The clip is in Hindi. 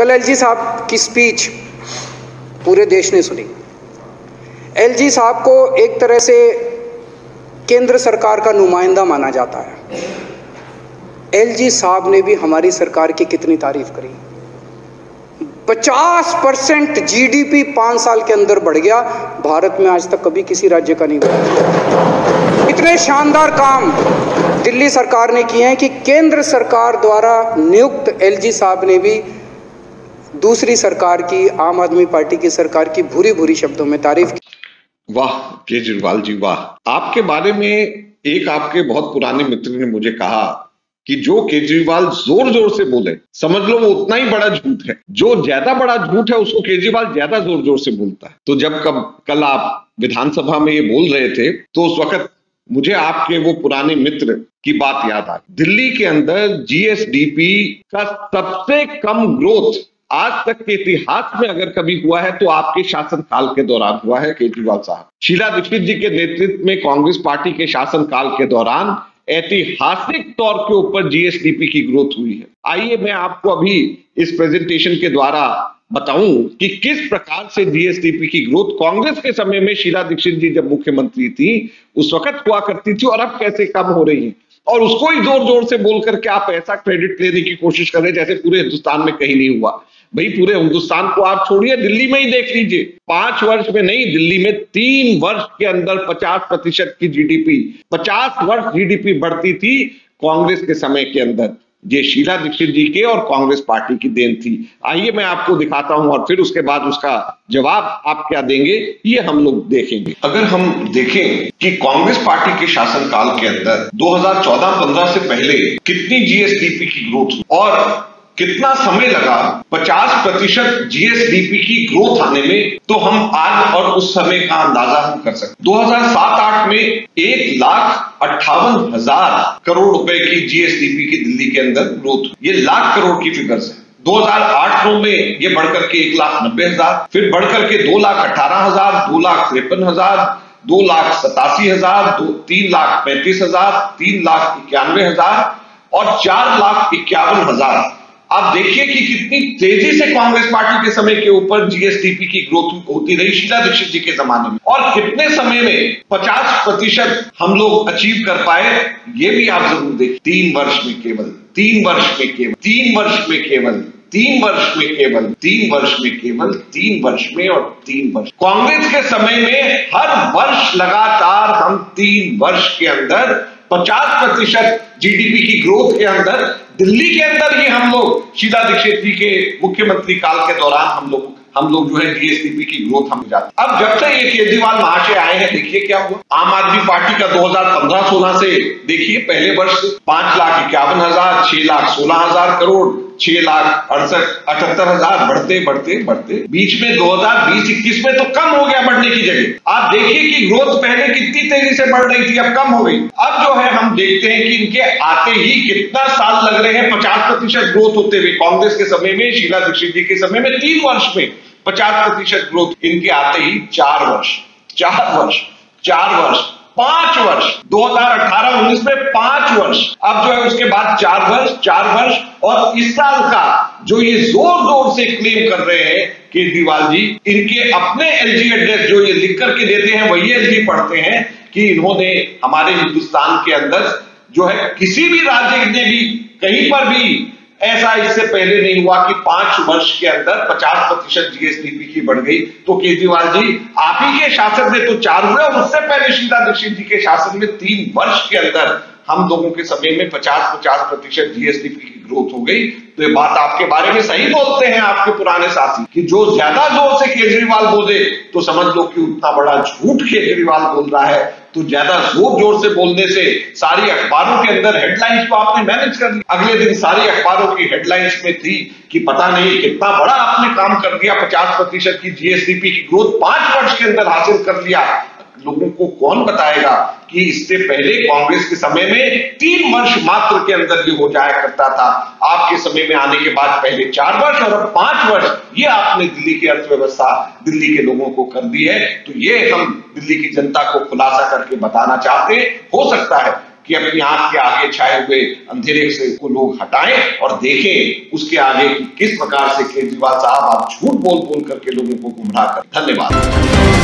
कल एलजी साहब की स्पीच पूरे देश ने सुनी। एलजी साहब को एक तरह से केंद्र सरकार का नुमाइंदा माना जाता है। एलजी साहब ने भी हमारी सरकार की कितनी तारीफ करी। 50% जीडीपी 5 साल के अंदर बढ़ गया। भारत में आज तक कभी किसी राज्य का नहीं हुआ। इतने शानदार काम दिल्ली सरकार ने किए हैं कि केंद्र सरकार द्वारा नियुक्त एलजी साहब ने भी दूसरी सरकार की, आम आदमी पार्टी की सरकार की भूरी भूरी शब्दों में तारीफ की। वाह केजरीवाल जी वाह। आपके बारे में एक आपके बहुत पुराने मित्र ने मुझे कहा कि जो केजरीवाल जोर जोर से बोले समझ लो वो उतना ही बड़ा झूठ है। जो ज्यादा बड़ा झूठ है उसको केजरीवाल ज्यादा जोर जोर से बोलता है। तो जब कल आप विधानसभा में ये बोल रहे थे तो उस वक्त मुझे आपके वो पुराने मित्र की बात याद आ गई। दिल्ली के अंदर जीएसडीपी का सबसे कम ग्रोथ आज तक के इतिहास में अगर कभी हुआ है तो आपके शासनकाल के दौरान हुआ है केजरीवाल साहब। शीला दीक्षित जी के नेतृत्व में कांग्रेस पार्टी के शासनकाल के दौरान ऐतिहासिक तौर के ऊपर जीएसडीपी की ग्रोथ हुई है। आइए मैं आपको अभी इस प्रेजेंटेशन के द्वारा बताऊं कि किस प्रकार से जीएसडीपी की ग्रोथ कांग्रेस के समय में शीला दीक्षित जी जब मुख्यमंत्री थी उस वक्त हुआ करती थी और अब कैसे कम हो रही है। और उसको ही जोर जोर से बोल करके आप ऐसा क्रेडिट लेने की कोशिश कर रहे जैसे पूरे हिंदुस्तान में कहीं नहीं हुआ। भाई पूरे हिंदुस्तान को आप छोड़िए, दिल्ली में ही देख लीजिए। 5 वर्ष में नहीं, दिल्ली में 3 वर्ष के अंदर 50% की जीडीपी, 50 वर्ष जीडीपी बढ़ती थी कांग्रेस के समय के अंदर। ये शीला दीक्षित जी के और कांग्रेस पार्टी की देन थी। आइए मैं आपको दिखाता हूं और फिर उसके बाद उसका जवाब आप क्या देंगे ये हम लोग देखेंगे। अगर हम देखें कि कांग्रेस पार्टी के शासनकाल के अंदर 2014-15 से पहले कितनी जीएसडीपी की ग्रोथ हुई और कितना समय लगा 50% जीएसडीपी की ग्रोथ आने में, तो हम आज और उस समय का अंदाजा हम कर सकते। 2007-8 में 1,58,000 करोड़ रुपए की जीएसडीपी की दिल्ली के अंदर ग्रोथ, ये लाख करोड़ की फिगर्स है। 2008-9 में ये बढ़कर के 1,90,000, फिर बढ़कर के 2,18,000, 2,53,000, 2,87,000, 3,35,000, 3,91,000 और 4,51,000। आप देखिए कि कितनी तेजी से कांग्रेस पार्टी के समय के ऊपर जीएसडीपी की ग्रोथ होती रही शीला दीक्षित जी के जमाने में, और कितने समय में 50% हम लोग अचीव कर पाए ये भी आप जरूर देखें। 3 वर्ष में केवल 3 वर्ष में केवल 3 वर्ष में केवल 3 वर्ष में केवल 3 वर्ष में केवल 3 वर्ष में और 3 वर्ष कांग्रेस के समय में हर वर्ष लगातार हम 3 वर्ष के अंदर 50% जीडीपी की ग्रोथ के अंदर दिल्ली के अंदर ही हम लोग शीला दीक्षित जी के मुख्यमंत्री काल के दौरान हम लोग जो है जीएसडीपी की ग्रोथ हम जाते। अब जब से ये केजरीवाल महाशय आए हैं देखिए क्या हुआ। आम आदमी पार्टी का 2015-16 से देखिए पहले वर्ष 5,51,000, 6,16,000 करोड़, 6,68,000 बढ़ते बढ़ते बढ़ते बीच में 2020-21 में तो कम हो गया बढ़ने की जगह। आप देखिए कि ग्रोथ पहले कितनी तेजी से बढ़ रही थी अब कम हो गई। अब जो है हम देखते हैं कि इनके आते ही कितना साल लग रहे हैं 50% ग्रोथ होते हुए। कांग्रेस के समय में, शीला दीक्षित जी के समय में 3 वर्ष में 50% ग्रोथ, इनके आते ही 4 वर्ष 5 वर्ष 2018-19 में 5 वर्ष, अब जो है उसके बाद 4 वर्ष और इस साल का जो ये जोर जोर से क्लेम कर रहे हैं केजरीवाल जी, इनके अपने एलजी एड्रेस जो ये लिख करके देते हैं वही एलजी पढ़ते हैं कि इन्होंने हमारे हिंदुस्तान के अंदर जो है किसी भी राज्य ने भी कहीं पर भी ऐसा इससे पहले नहीं हुआ कि 5 वर्ष के अंदर 50% जीएसडीपी की बढ़ गई। तो केजरीवाल जी आप ही के शासन में तो 4 हुए और उससे पहले शीला दीक्षित जी के शासन में 3 वर्ष के अंदर हम लोगों के समय में 50% जीएसडीपी की ग्रोथ हो गई। तो ये बात आपके बारे में सही बोलते हैं आपके पुराने साथी कि जो ज्यादा जोर से केजरीवाल बोले तो समझ लो कि उतना बड़ा झूठ केजरीवाल बोल रहा है। तो ज्यादा जोर जोर से बोलने से सारी अखबारों के अंदर हेडलाइंस को आपने मैनेज कर लिया। अगले दिन सारी अखबारों की हेडलाइंस में थी कि पता नहीं कितना बड़ा आपने काम कर दिया, 50% की जीएसडीपी की ग्रोथ 5 वर्ष के अंदर हासिल कर लिया। लोगों को कौन बताएगा कि इससे पहले कांग्रेस के समय में 3 वर्ष मात्र के अंदर ये हो जाया करता था। आपके समय में आने के बाद पहले 4 वर्ष और अब 5 वर्ष ये आपने दिल्ली की अर्थव्यवस्था, दिल्ली के लोगों को कर दी है। तो ये हम दिल्ली की जनता को खुलासा करके बताना चाहते हैं। हो सकता है कि अपनी आंख के आगे छाए हुए अंधेरे से को लोग हटाएं और देखें उसके आगे कि किस प्रकार से केजरीवाल साहब आप झूठ बोल बोल करके लोगों को गुमराह कर। धन्यवाद।